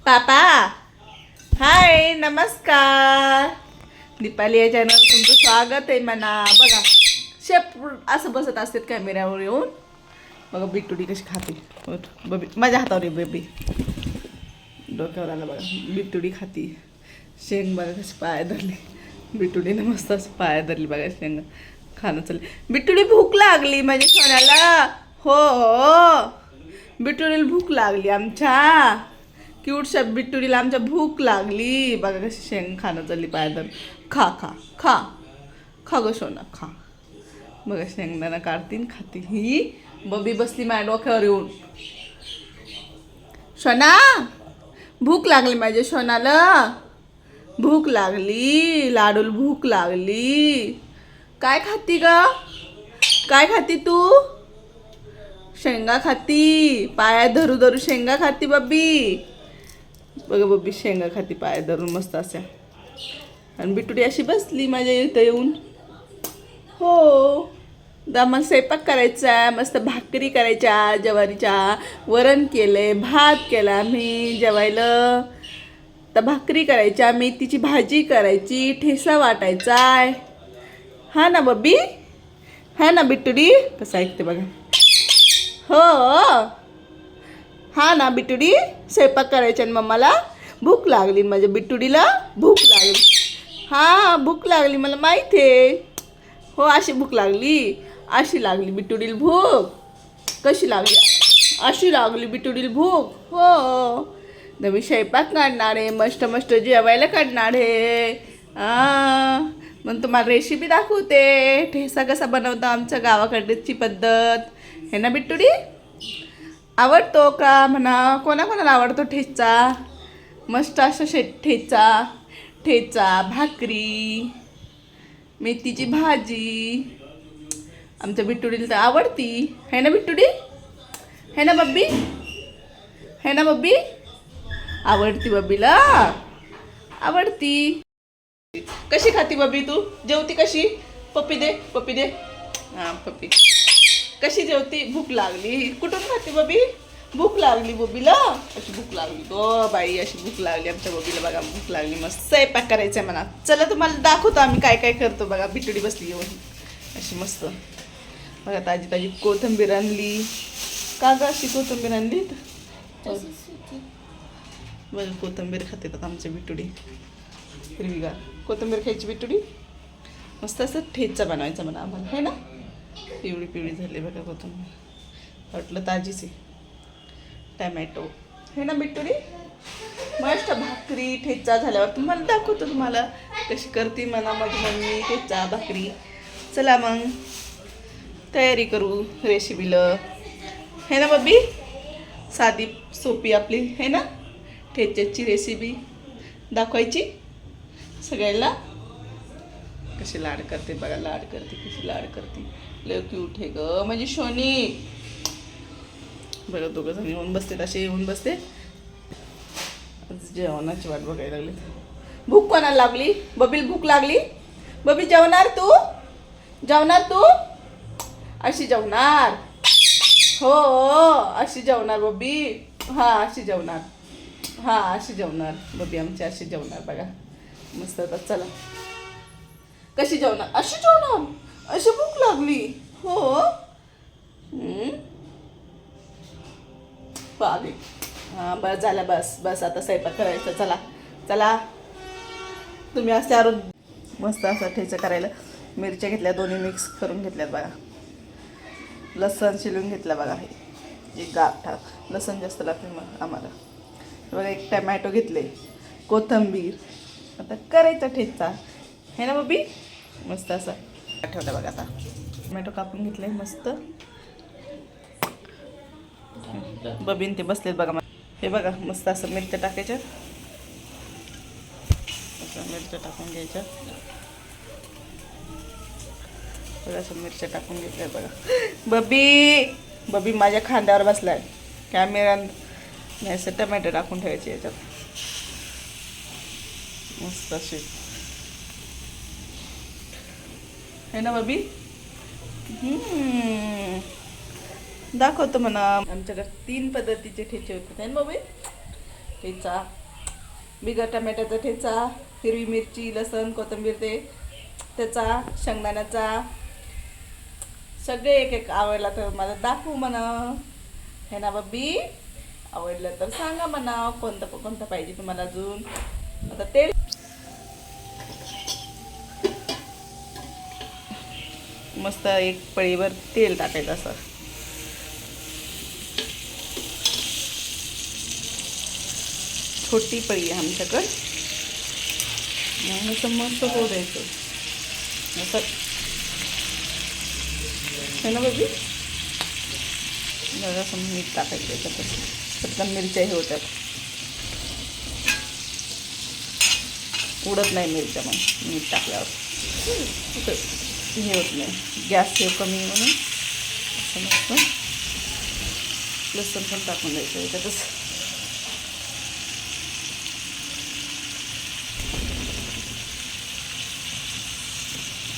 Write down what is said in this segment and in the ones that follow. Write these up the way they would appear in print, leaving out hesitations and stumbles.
पापा हाय नमस्कार. दीपाली या चॅनल तुमचं स्वागत आहे. म्हणा बघा शेप असं बसत असतात कॅमेऱ्यावर येऊन. बघा बिटुडी कशी खाते. बबी माझ्या हातावर आहे बेबी. डोक्यावर आलं बघा. बिटुडी खाती. शेंग बघा कशी पाया धरली. बिटुडीने मस्त असं पाया धरली बघा. शेंग खाणं चालली. बिटुडी भूक लागली माझ्या सोन्याला. हो बिटुडीला भूक लागली आमच्या क्यूटशा बिटुडीला आमच्या भूक लागली. बघा कशी शेंग खाणं चालली पायदर. खा खा खा खा ग सोना खा. बघा शेंगदाणा काढतीन खाती. ही बबी बसली माझ्या डोक्यावर येऊन. सोना भूक लागली माझ्या सोनाला. भूक लागली लाडूला भूक लागली. काय खाती ग? काय खाती तू? शेंगा खाती. पाया धरू धरू शेंगा खाती बब्बी. बघा बब्बी शेंगा खाती पाया धरून मस्त अशा. आणि बिटुडी अशी बसली माझ्या इथं येऊन. हो मला स्वयंपाक करायचा. मस्त भाकरी करायच्या ज्वारीच्या. वरण केलंय भात केला मी जेवायला. तर भाकरी करायच्या मेथीची भाजी करायची ठेसा वाटायचा. हा ना बब्बी हा ना बिटुडी. कसं ऐकते बघा. हो हा ना बिटुडी स्वयंपाक करायच्या मम्माला. भूक लागली माझ्या बिटुडीला. भूक लागली. हा भूक लागली मला माहिती आहे. हो अशी भूक लागली. अशी लागली बिटुडीला भूक. कशी लागली? अशी लागली बिटुडीला भूक. हो नवी स्वयंपाक काढणार आहे. मस्त मस्त जेवायला काढणार आहे. मग तुम्हाला रेसिपी दाखवते. ठेसा कसा बनवतो आमच्या गावाकडची पद्धत हे ना बिटुडी. आवडतो का म्हणा. कोणाकोणाला आवडतो ठेचा. मस्त असं ठेचा ठेचा भाकरी मेथीची भाजी आमच्या बिटुडीला तर आवडती है ना बिटुडी. है ना बब्बी. है ना बब्बी. आवडती बब्बीला आवडती. कशी खाती बब्बी तू? जेवती कशी? पप्पी दे पप्पी दे. हां पप्पी कशी जेवती? भूक लागली. कुठून खाती बबी? भूक लागली बबीला. अशी भूक लागली गो बाई. अशी भूक लागली आमच्या बबीला. बघा भूक लागली. मस्त स्वयंपाक करायचं आहे म्हणा. चला तुम्हाला दाखवतो आम्ही काय काय करतो. बघा बिटुडी बसली येऊन अशी मस्त. बघा ताजी ताजी कोथिंबीर आणली. का ग अशी कोथिंबीर आणली? बघा कोथिंबीर खाते तर आमच्या बिटुडी. हिरवीगार कोथिंबीर खायची बिटुडी. मस्त असं ठेचा बनवायचा म्हणा आम्हाला है ना. पिवळी पिवळी झाली बघा कोथिंबीर. वाटलं ताजीच आहे. टमॅटो हे ना बिटुडी. मस्त भाकरी ठेचा झाल्यावर तुम्हाला दाखवतो तुम्हाला कशी करते म्हणा माझी मम्मी ठेचा भाकरी. चला मग तयारी करू रेसिपीला है ना बब्बी. साधी सोपी आपली है ना ठेच्याची रेसिपी दाखवायची सगळ्यांना. कशी लाड करते बघा. लाड करते कशी लाड करते. लय क्यूट आहे ग माझी शोनी. बघा दोघं जण येऊन बसते. असे येऊन बसते. जेवणाची वाट बघायला लागली. भूक कोणाला लागली? बबीला भूक लागली. बबी जेवणार तू? जेवणार तू? अशी जेवणार. हो अशी जेवणार बबी. हा अशी जेवणार. हा अशी जेवणार बबी आमची. अशी जेवणार बघा मस्त. आता चला कशी जेवणार? अशी जेवणार. अशी भूक लागली. हो बाबी. हां बस झालं. बस बस आता स्वयंपाक करायचं. चला चला तुम्ही असल्यावर मस्त असं ठेचा करायला. मिरच्या घेतल्या दोन्ही मिक्स करून घेतल्यात बघा. लसण शिलून घेतलं बघा. हे एक गाठ लसण जास्त लागते मग आम्हाला. बघा एक टमॅटो घेतले. कोथिंबीर. आता करायचा ठेचा हे ना बबी. मस्त असं ठेवलं बघा. आता टमॅटो कापून घेतले मस्त. बबीन ते बसलेत बघा. हे बघा मस्त असं मिरच्या टाकायच्या. असं मिरच्या टाकून घ्यायच्या. बघा असं मिरच्या टाकून घेतल्या बघा. बबी बबी माझ्या खांद्यावर बसलाय. कॅमेरा नाही असं टमॅटो टाकून ठेवायचे याच्यात मस्त असे है ना बबी. दाखवतो म्हणा. आमच्याकडे 3 पद्धतीचे ठेचे होते है ना बबी. ठेचा, बिगर टमॅट्याचा ठेचा, हिरवी मिरची, लसण, कोथिंबीर ते त्याचा, शेंगदाण्याचा, सगळे एक एक. आवडला तर मला दाखवू म्हणा, हे ना बब्बी. आवडलं तर सांगा म्हणा कोणतं कोणतं पाहिजे तुम्हाला अजून. आता तेल मस्त एक पळीवर तेल टाकायचं असं. छोटी पळी आहे आमच्याकडं. मग असं मस्त होऊ द्यायचं असं, है ना बबी. असं मीठ टाकायचं त्याच्यात. पटकन मिरच्या हे होत्यात, उडत नाही मिरच्या मग मीठ टाकल्यावर. हे होत नाही, गॅस सेव कमी म्हणून. असं मस्त लसूण पण टाकून द्यायचं याच्यातच.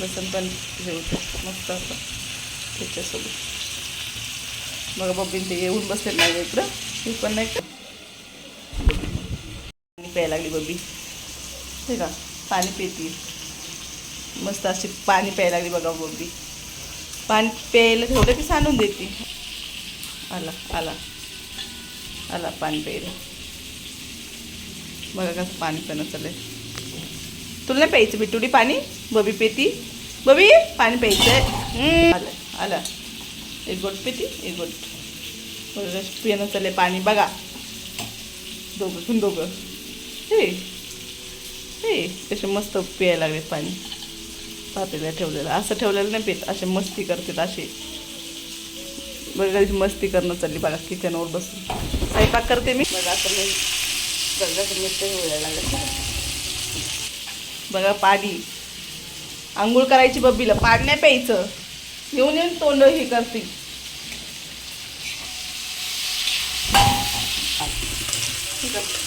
लसूण पण हे होतं मस्त असं त्याच्यासोबत. बघा बब्बीन ते येऊन बसले नाही इकडं, हे पण नाही का. पाणी प्यायला लागली बब्बी, हे का पाणी पिती मस्त अशी. पाणी प्यायला लागली बघा बब्बी. पाणी प्यायला ठेवलं की सांडून देते. आला आला आला पाणी प्यायला. बघा कसं पाणी पिणं चाललंय. तुला नाही प्यायचं बिटुडी पाणी? बबी पेती. बबी पाणी प्यायचंय. आलं आला. एक गोट पेती, एक गोट. बघा पिणं चाललंय पाणी बघा. दोघं हे हे कसे मस्त प्यायला लागले पाणी. पातेल्यात ठेवलेलं असं ठेवलेलं नाही पेत, असे मस्ती करतात असे. बघा मस्ती करणं चालली बघा किचनवर बसून. स्वयंपाक करते मी बघा. असं मी बघा मस्त व्हायला लागलं. बघा पाणी. आंघोळ करायची बब्बीला, पाणी नाही प्यायचं. येऊन येऊन तोंड हे करते.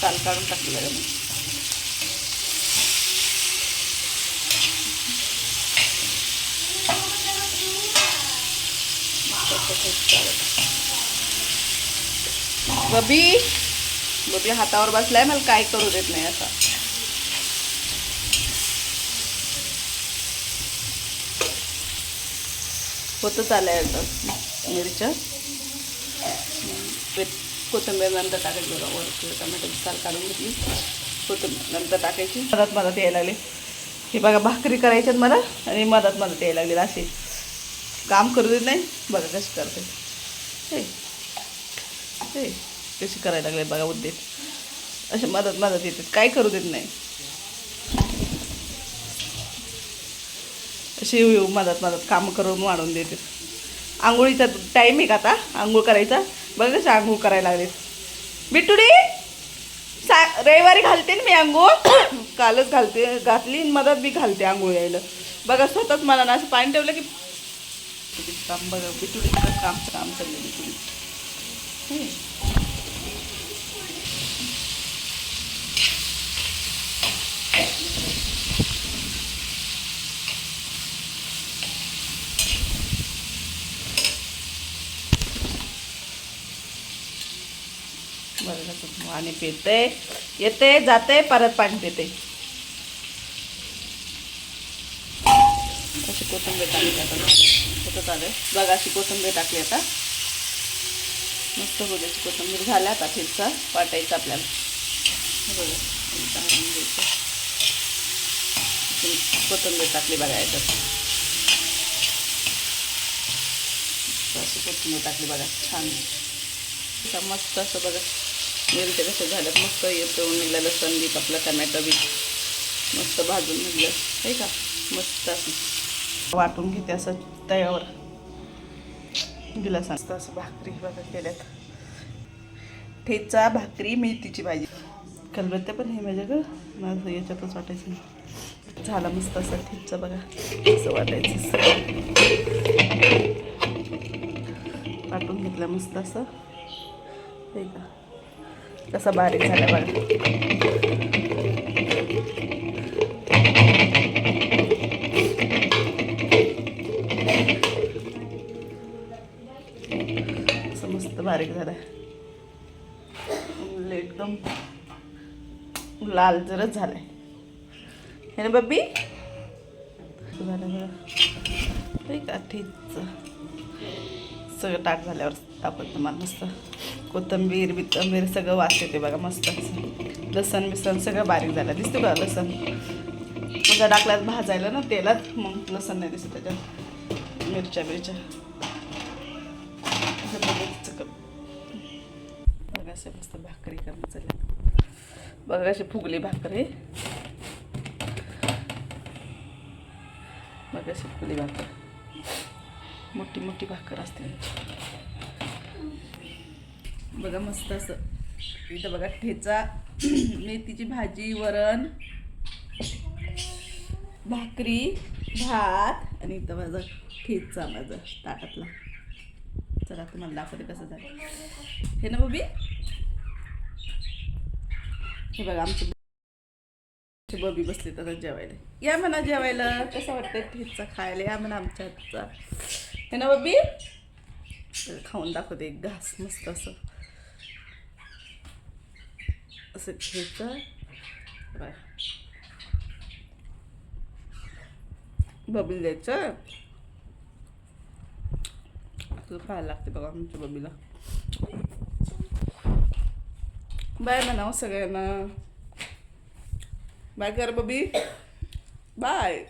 चाल काढून टाकली बघा मी. बबी बबी हातावर बसलाय, मला काय करू देत नाही असा. होतं चाललंय आता मिरच्या. कोथिंबीर नंतर टाकायची बघा. वर टमॅटोची साल काढून घेतली, कोथिंबीर नंतर टाकायची. मदत यायला लागले. हे बघा भाकरी करायच्यात मला आणि मदत यायला लागले. असे काम करू देत नाही बघा कशी करते. हे कशी करायला लागले बघा उद्देश. असे मदत येतात, काय करू देत नाही. अशी मदत कामं करून वाढवून देते. आंघोळीचा टाईम आहे का आता आंघोळ करायचा. बघा कशी आंघोळ करायला लागले. बिट्टुडी रविवारी घालते ना मी आंघोळ. कालच घातली मदत बी घालते आंघोळ यायला. बघा स्वतःच मला ना असं पाणी ठेवलं की काम. बघा बिट्टुडीचं काम चाललं बिट्टुडी. बघा पाणी पिते, येते जाते, परत पाणी पिते. अशी कोथिंबीर टाकली आता. होतं आलं बघा. अशी कोथिंबीर टाकली आता. मस्त होते कोथिंबीर. झाल्या आता ठेचा वाटायचा आपल्याला. बघा कोथिंबीर टाकली बघा याच्यात. अशी कोथिंबीर टाकली बघा. छान मस्त असं बघा. मिरच्या कसं झाल्यात मस्त येतं निघलं. लसण बी आपलं टमॅटो बी मस्त भाजून निघलं आहे का. मस्त असं वाटून घेते असं तव्यावर. गिलास मस्त असं भाकरी बघा केल्यात. ठेचा भाकरी मेथीची भाजी खलबत्त्या पण हे माझ्याकडं. माझं याच्यातच वाटायचं. झाला मस्त असं ठेचा बघा. असं वाटायचं वाटून घेतलं मस्त असं. हे का कसा बारीक झाला बघा. असं मस्त बारीक झाला. एकदम लाल जरच झालाय हे ना बब्बी झालं बघा ठीक आहे ठीक सगळं टाक झाल्यावर दाखवत तुम्हाला मस्त कोथिंबीर बिथंबीर सगळं वास येते बघा मस्त असं लसण बिसण सगळं बारीक झालं दिसते बघा लसण मग टाकल्यात भाजायला ना तेलात मग लसण नाही दिसत त्याच्यात मिरच्या बघा असे मस्त भाकरी करणं चालल्या बघा अशी फुगली भाकरी बघा अशी फुगली भाकर मोठी मोठी भाकर असते बघा मस्त असं इथं बघा ठेचा मेथीची भाजी वरण भाकरी भात आणि इथं माझा ठेचा माझा ताटातला चला तुम्हाला दाखवते कसं झालं हे ना बबी हे बघा आमची बबी बसली तर जेवायला या म्हणा जेवायला कसं वाटतं ठेचा खायला या म्हणा आमच्या हातचा हे ना बबी खाऊन दाखवते एक घास मस्त असं असं घ्यायचं बबीला द्यायचं असं खायला लागते बघा आमच्या बबीला बाय म्हणावं सगळ्यांना बाय कर बबी बाय